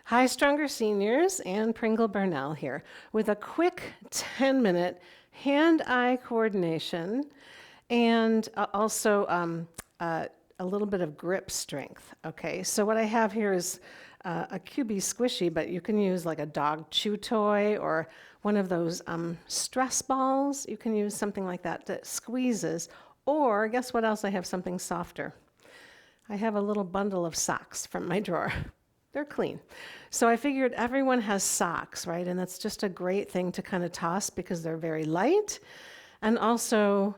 Hi, Stronger Seniors. Anne Pringle Burnell here with a quick 10-minute hand-eye coordination and also a little bit of grip strength. Okay, so what I have here is a QB squishy, but you can use like a dog chew toy or one of those stress balls. You can use something like that squeezes. Or guess what else? I have something softer. I have a little bundle of socks from my drawer. They're clean. So I figured everyone has socks, right? And that's just a great thing to kind of toss because they're very light. And also,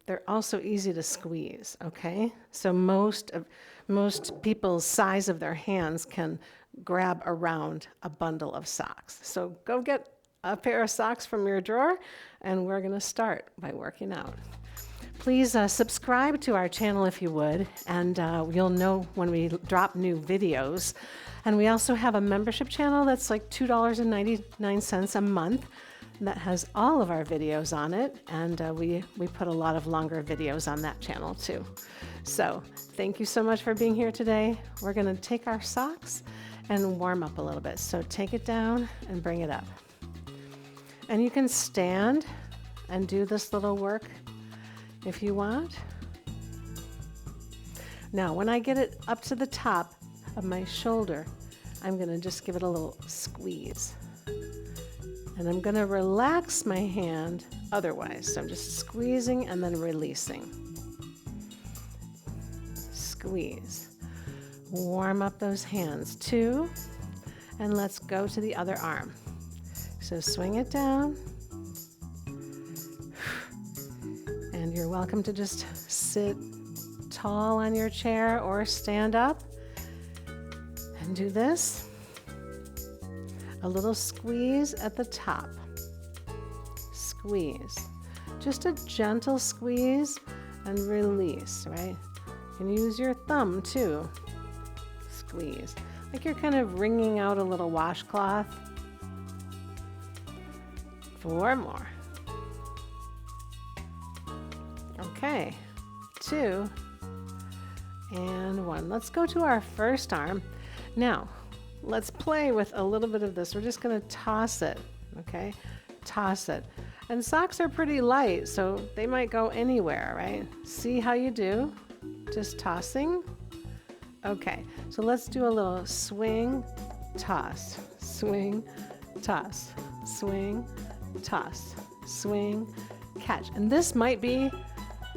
they're also easy to squeeze, okay? So most people's size of their hands can grab around a bundle of socks. So go get a pair of socks from your drawer, and we're gonna start by working out. Please subscribe to our channel if you would, and you'll know when we drop new videos. And we also have a membership channel that's like $2.99 a month that has all of our videos on it, and we put a lot of longer videos on that channel too. So thank you so much for being here today. We're gonna take our socks and warm up a little bit. So take it down and bring it up. And you can stand and do this little work if you want. Now, when I get it up to the top of my shoulder, I'm gonna just give it a little squeeze. And I'm gonna relax my hand otherwise. So I'm just squeezing and then releasing. Squeeze. Warm up those hands too. And let's go to the other arm. So swing it down. And you're welcome to just sit tall on your chair or stand up and do this. A little squeeze at the top. Squeeze. Just a gentle squeeze and release, right? You can use your thumb too. Squeeze. Like you're kind of wringing out a little washcloth. 4 more. Okay, 2 and 1. Let's go to our first arm. Now, let's play with a little bit of this. We're just gonna toss it, okay? Toss it. And socks are pretty light, so they might go anywhere, right? See how you do? Just tossing. Okay, so let's do a little swing, toss, swing, toss, swing, toss, swing, catch. And this might be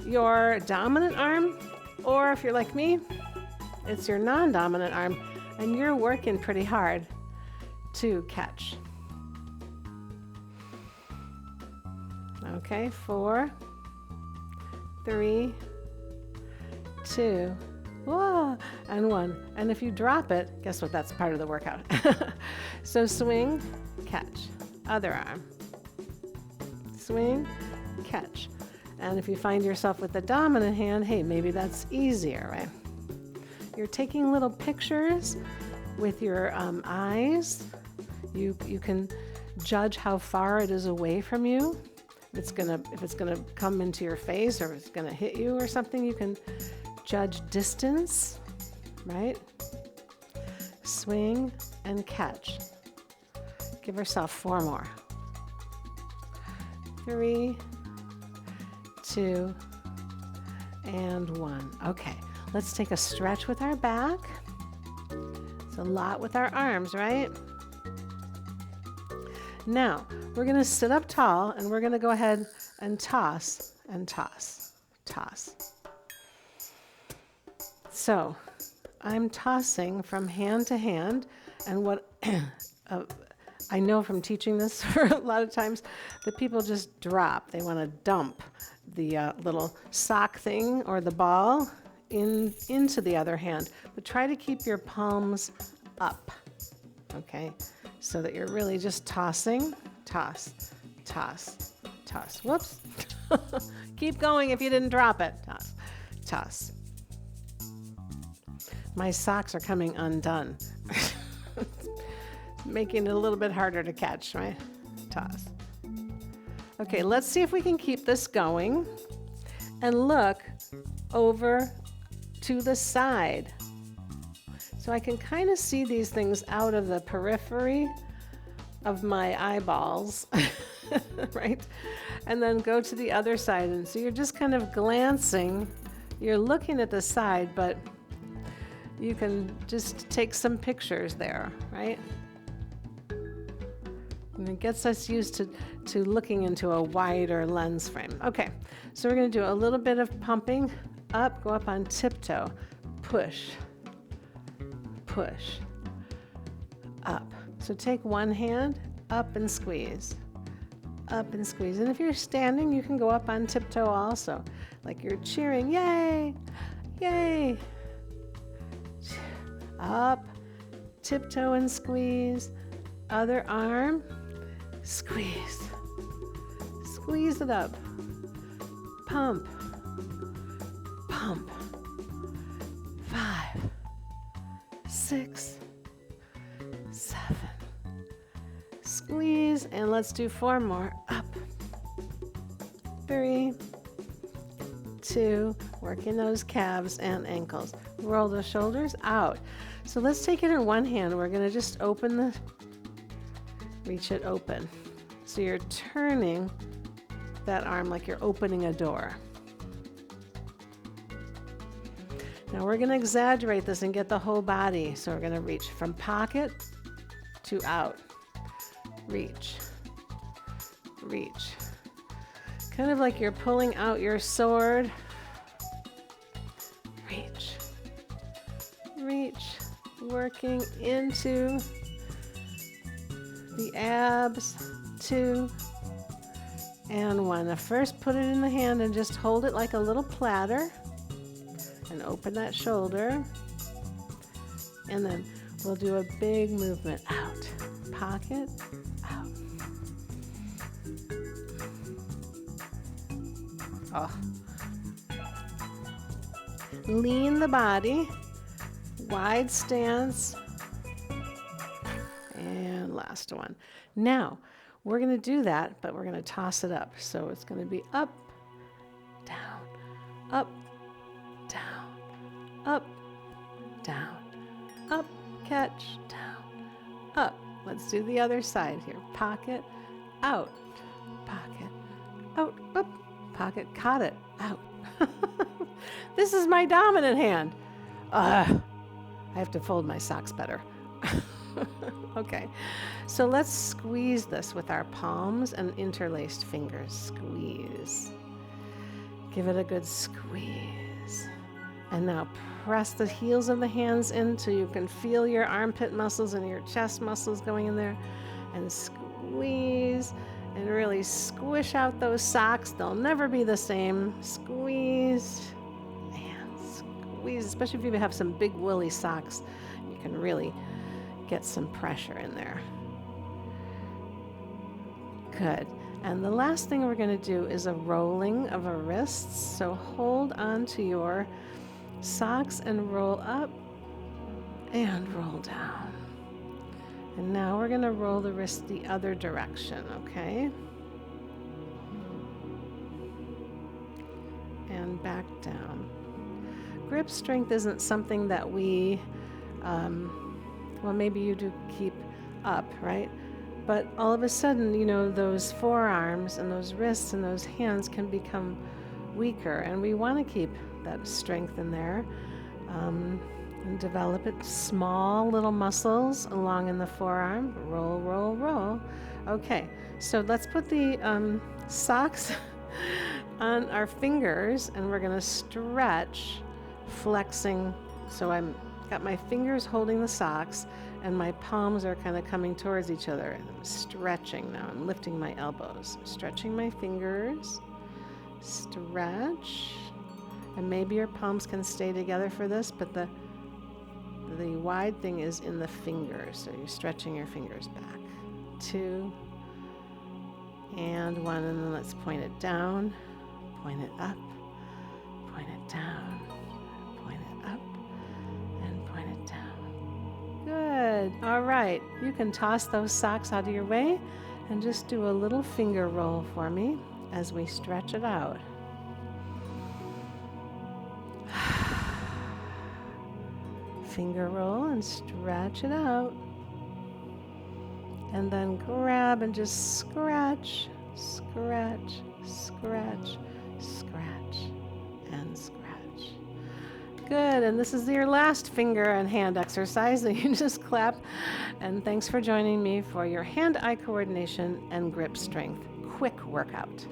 your dominant arm, or if you're like me, it's your non-dominant arm, and you're working pretty hard to catch. Okay, 4, 3, 2, whoa, and 1. And if you drop it, guess what? That's part of the workout. So swing, catch, other arm, swing, catch. And if you find yourself with the dominant hand, hey, maybe that's easier, right? You're taking little pictures with your eyes. You can judge how far it is away from you. If it's gonna come into your face or if it's gonna hit you or something, you can judge distance, right? Swing and catch. Give yourself 4 more. 3, 2, and 1. Okay, let's take a stretch with our back. It's a lot with our arms, right? Now, we're gonna sit up tall and we're gonna go ahead and toss and toss, toss. So, I'm tossing from hand to hand, and what I know from teaching this for a lot of times that people just drop. They want to dump the little sock thing or the ball into the other hand, but try to keep your palms up, okay? So that you're really just tossing, toss, toss, toss. Whoops. Keep going if you didn't drop it. Toss, toss. My socks are coming undone. Making it a little bit harder to catch, right? Toss. Okay, let's see if we can keep this going and look over to the side. So I can kind of see these things out of the periphery of my eyeballs, right? And then go to the other side. And so you're just kind of glancing. You're looking at the side, but you can just take some pictures there, right? And it gets us used to looking into a wider lens frame. Okay, so we're going to do a little bit of pumping up, go up on tiptoe, push, push, up. So take one hand, up and squeeze, up and squeeze. And if you're standing, you can go up on tiptoe also, like you're cheering, yay, yay. Up, tiptoe and squeeze, other arm, squeeze, squeeze it up, pump, pump, 5, 6, 7, squeeze, and let's do 4 more, up, 3, 2, working those calves and ankles, roll the shoulders out. So let's take it in one hand. We're going to just reach it open. So you're turning that arm like you're opening a door. Now we're going to exaggerate this and get the whole body. So we're going to reach from pocket to out. Reach, reach. Kind of like you're pulling out your sword. Reach, reach, working into the abs, 2 and 1. Now first put it in the hand and just hold it like a little platter and open that shoulder. And then we'll do a big movement out, pocket, out. Oh. Lean the body, wide stance, and last one. Now, we're going to do that, but we're going to toss it up. So it's going to be up, down, up, down, up, down, up, catch, down, up. Let's do the other side here. Pocket, out, pocket, out, up, pocket, caught it, out. This is my dominant hand. I have to fold my socks better. Okay, so let's squeeze this with our palms and interlaced fingers. Squeeze. Give it a good squeeze. And now press the heels of the hands in so you can feel your armpit muscles and your chest muscles going in there. And squeeze. And really squish out those socks. They'll never be the same. Squeeze and squeeze, especially if you have some big woolly socks. You can really get some pressure in there. Good. And the last thing we're going to do is a rolling of our wrists. So hold on to your socks and roll up and roll down. And now we're going to roll the wrist the other direction, okay? And back down. Grip strength isn't something that we, well, maybe you do keep up, right? But all of a sudden, you know, those forearms and those wrists and those hands can become weaker, and we want to keep that strength in there. And develop it. Small little muscles along in the forearm. Roll, roll, roll. Okay, so let's put the socks on our fingers, and we're going to stretch, flexing. So I'm got my fingers holding the socks, and my palms are kind of coming towards each other. And I'm stretching now. I'm lifting my elbows. Stretching my fingers. Stretch. And maybe your palms can stay together for this, but the wide thing is in the fingers, so you're stretching your fingers back. 2 and 1, and then let's point it down, point it up, point it down, point it up, and point it down. Good. All right. You can toss those socks out of your way and just do a little finger roll for me as we stretch it out. finger roll and stretch it out. And then grab and just scratch, scratch, scratch, scratch, and scratch. Good, and this is your last finger and hand exercise, so you just clap. And thanks for joining me for your hand-eye coordination and grip strength quick workout.